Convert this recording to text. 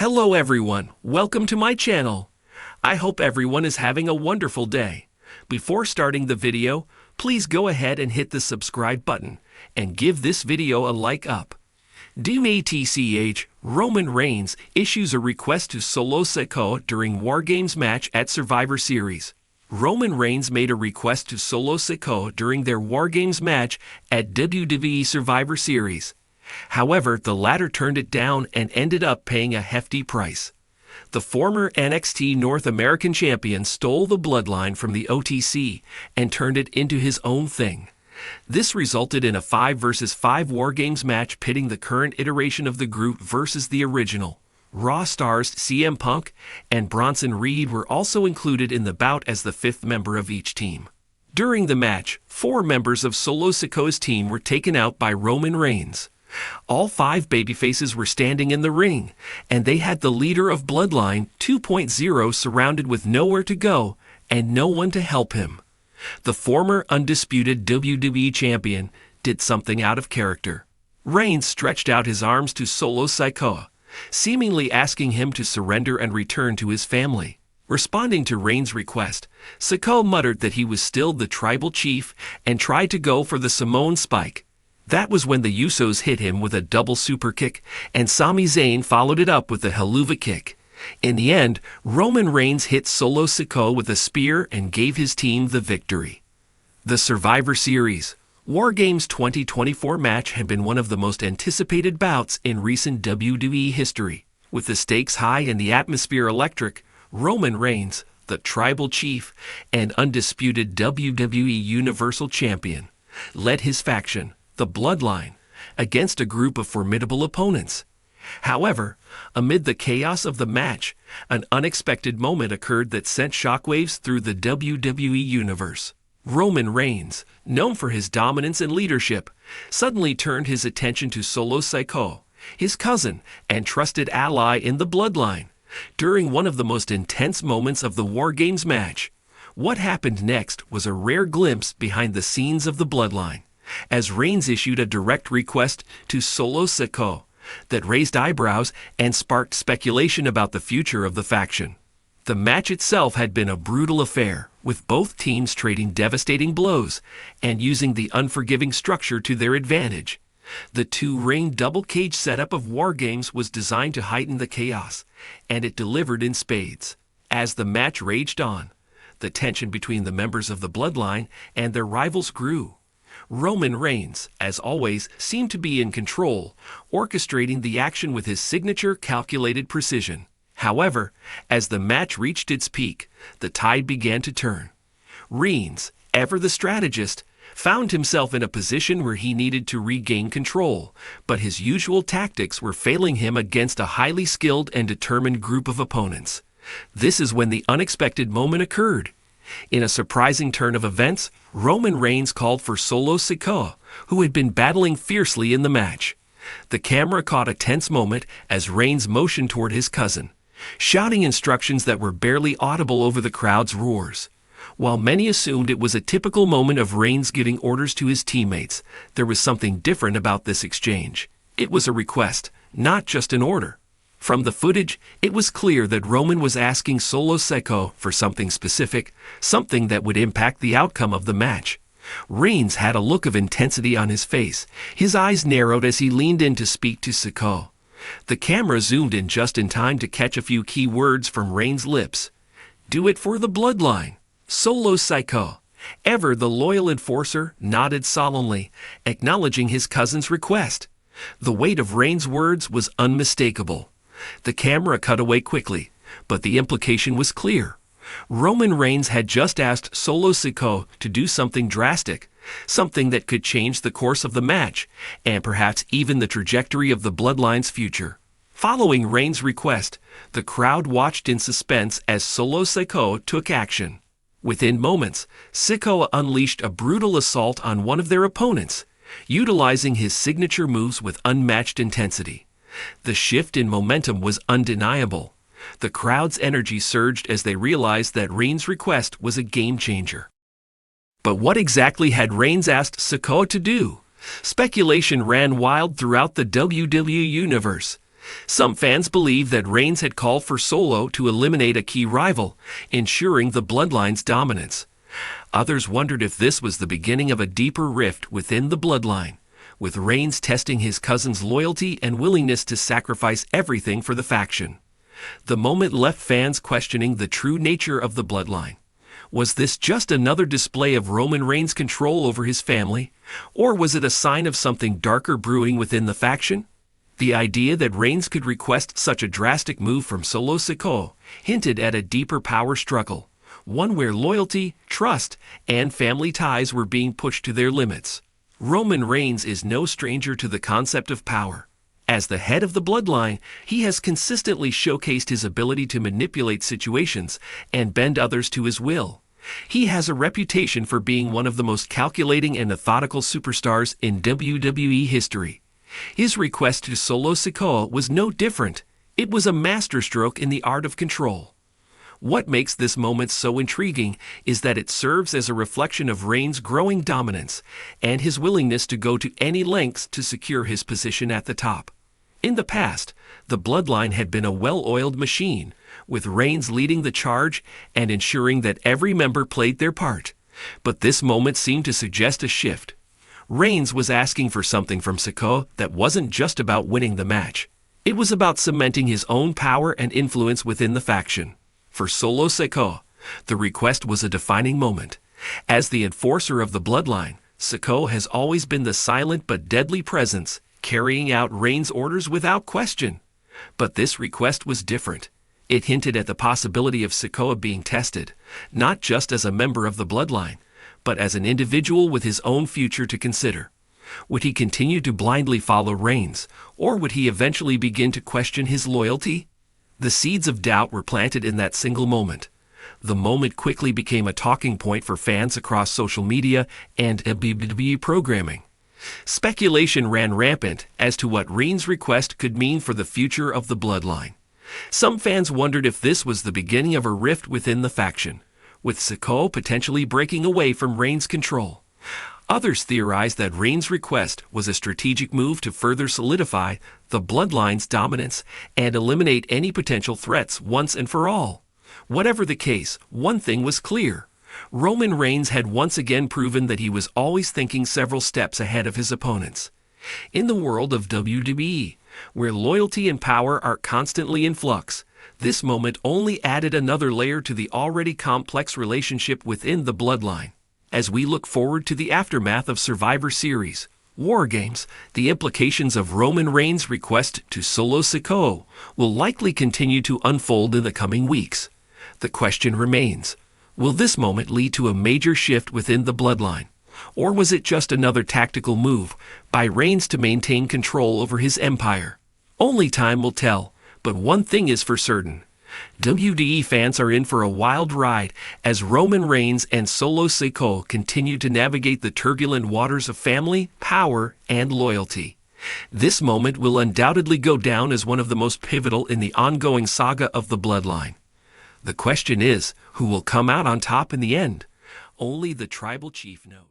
Hello everyone, welcome to my channel. I hope everyone is having a wonderful day. Before starting the video, please go ahead and hit the subscribe button and give this video a like up. DMATCH, Roman Reigns issues a request to Solo Sikoa during WarGames match at Survivor Series. Roman Reigns made a request to Solo Sikoa during their WarGames match at WWE Survivor Series. However, the latter turned it down and ended up paying a hefty price. The former NXT North American champion stole the Bloodline from the OTC and turned it into his own thing. This resulted in a 5 vs 5 WarGames match pitting the current iteration of the group versus the original. Raw stars CM Punk and Bronson Reed were also included in the bout as the fifth member of each team. During the match, 4 members of Solo Sikoa's team were taken out by Roman Reigns. All 5 babyfaces were standing in the ring, and they had the leader of Bloodline 2.0 surrounded with nowhere to go and no one to help him. The former undisputed WWE champion did something out of character. Reigns stretched out his arms to Solo Sikoa, seemingly asking him to surrender and return to his family. Responding to Reigns' request, Sikoa muttered that he was still the tribal chief and tried to go for the Samoan spike. That was when the Usos hit him with a double super kick, and Sami Zayn followed it up with a helluva kick. In the end, Roman Reigns hit Solo Sikoa with a spear and gave his team the victory. The Survivor Series WarGames 2024 match had been one of the most anticipated bouts in recent WWE history. With the stakes high and the atmosphere electric, Roman Reigns, the tribal chief and undisputed WWE Universal Champion, led his faction, the Bloodline, against a group of formidable opponents. However, amid the chaos of the match, an unexpected moment occurred that sent shockwaves through the WWE Universe. Roman Reigns, known for his dominance and leadership, suddenly turned his attention to Solo Sikoa, his cousin and trusted ally in the Bloodline. During one of the most intense moments of the WarGames match, what happened next was a rare glimpse behind the scenes of the Bloodline, as Reigns issued a direct request to Solo Sikoa that raised eyebrows and sparked speculation about the future of the faction. The match itself had been a brutal affair, with both teams trading devastating blows and using the unforgiving structure to their advantage. The two-ring double cage setup of WarGames was designed to heighten the chaos, and it delivered in spades. As the match raged on, the tension between the members of the Bloodline and their rivals grew. Roman Reigns, as always, seemed to be in control, orchestrating the action with his signature calculated precision. However, as the match reached its peak, the tide began to turn. Reigns, ever the strategist, found himself in a position where he needed to regain control, but his usual tactics were failing him against a highly skilled and determined group of opponents. This is when the unexpected moment occurred. In a surprising turn of events, Roman Reigns called for Solo Sikoa, who had been battling fiercely in the match. The camera caught a tense moment as Reigns motioned toward his cousin, shouting instructions that were barely audible over the crowd's roars. While many assumed it was a typical moment of Reigns giving orders to his teammates, there was something different about this exchange. It was a request, not just an order. From the footage, it was clear that Roman was asking Solo Sikoa for something specific, something that would impact the outcome of the match. Reigns had a look of intensity on his face. His eyes narrowed as he leaned in to speak to Sikoa. The camera zoomed in just in time to catch a few key words from Reigns' lips. "Do it for the Bloodline." Solo Sikoa, ever the loyal enforcer, nodded solemnly, acknowledging his cousin's request. The weight of Reigns' words was unmistakable. The camera cut away quickly, but the implication was clear. Roman Reigns had just asked Solo Sikoa to do something drastic, something that could change the course of the match, and perhaps even the trajectory of the Bloodline's future. Following Reigns' request, the crowd watched in suspense as Solo Sikoa took action. Within moments, Sikoa unleashed a brutal assault on one of their opponents, utilizing his signature moves with unmatched intensity. The shift in momentum was undeniable. The crowd's energy surged as they realized that Reigns' request was a game-changer. But what exactly had Reigns asked Sikoa to do? Speculation ran wild throughout the WWE Universe. Some fans believe that Reigns had called for Solo to eliminate a key rival, ensuring the Bloodline's dominance. Others wondered if this was the beginning of a deeper rift within the Bloodline, with Reigns testing his cousin's loyalty and willingness to sacrifice everything for the faction. The moment left fans questioning the true nature of the Bloodline. Was this just another display of Roman Reigns' control over his family, or was it a sign of something darker brewing within the faction? The idea that Reigns could request such a drastic move from Solo Sikoa hinted at a deeper power struggle, one where loyalty, trust, and family ties were being pushed to their limits. Roman Reigns is no stranger to the concept of power. As the head of the Bloodline, he has consistently showcased his ability to manipulate situations and bend others to his will. He has a reputation for being one of the most calculating and methodical superstars in WWE history. His request to Solo Sikoa was no different. It was a masterstroke in the art of control. What makes this moment so intriguing is that it serves as a reflection of Reigns' growing dominance and his willingness to go to any lengths to secure his position at the top. In the past, the Bloodline had been a well-oiled machine, with Reigns leading the charge and ensuring that every member played their part. But this moment seemed to suggest a shift. Reigns was asking for something from Sikoa that wasn't just about winning the match. It was about cementing his own power and influence within the faction. For Solo Sikoa, the request was a defining moment. As the enforcer of the Bloodline, Sikoa has always been the silent but deadly presence, carrying out Reigns' orders without question. But this request was different. It hinted at the possibility of Sikoa being tested, not just as a member of the Bloodline, but as an individual with his own future to consider. Would he continue to blindly follow Reigns, or would he eventually begin to question his loyalty? The seeds of doubt were planted in that single moment. The moment quickly became a talking point for fans across social media and WWE programming. Speculation ran rampant as to what Reigns' request could mean for the future of the Bloodline. Some fans wondered if this was the beginning of a rift within the faction, with Sikoa potentially breaking away from Reigns' control. Others theorized that Reigns' request was a strategic move to further solidify the Bloodline's dominance and eliminate any potential threats once and for all. Whatever the case, one thing was clear. Roman Reigns had once again proven that he was always thinking several steps ahead of his opponents. In the world of WWE, where loyalty and power are constantly in flux, this moment only added another layer to the already complex relationship within the Bloodline. As we look forward to the aftermath of Survivor Series, WarGames, the implications of Roman Reigns' request to Solo Sikoa will likely continue to unfold in the coming weeks. The question remains, will this moment lead to a major shift within the Bloodline? Or was it just another tactical move by Reigns to maintain control over his empire? Only time will tell, but one thing is for certain. WWE fans are in for a wild ride as Roman Reigns and Solo Sikoa continue to navigate the turbulent waters of family, power, and loyalty. This moment will undoubtedly go down as one of the most pivotal in the ongoing saga of the Bloodline. The question is, who will come out on top in the end? Only the tribal chief knows.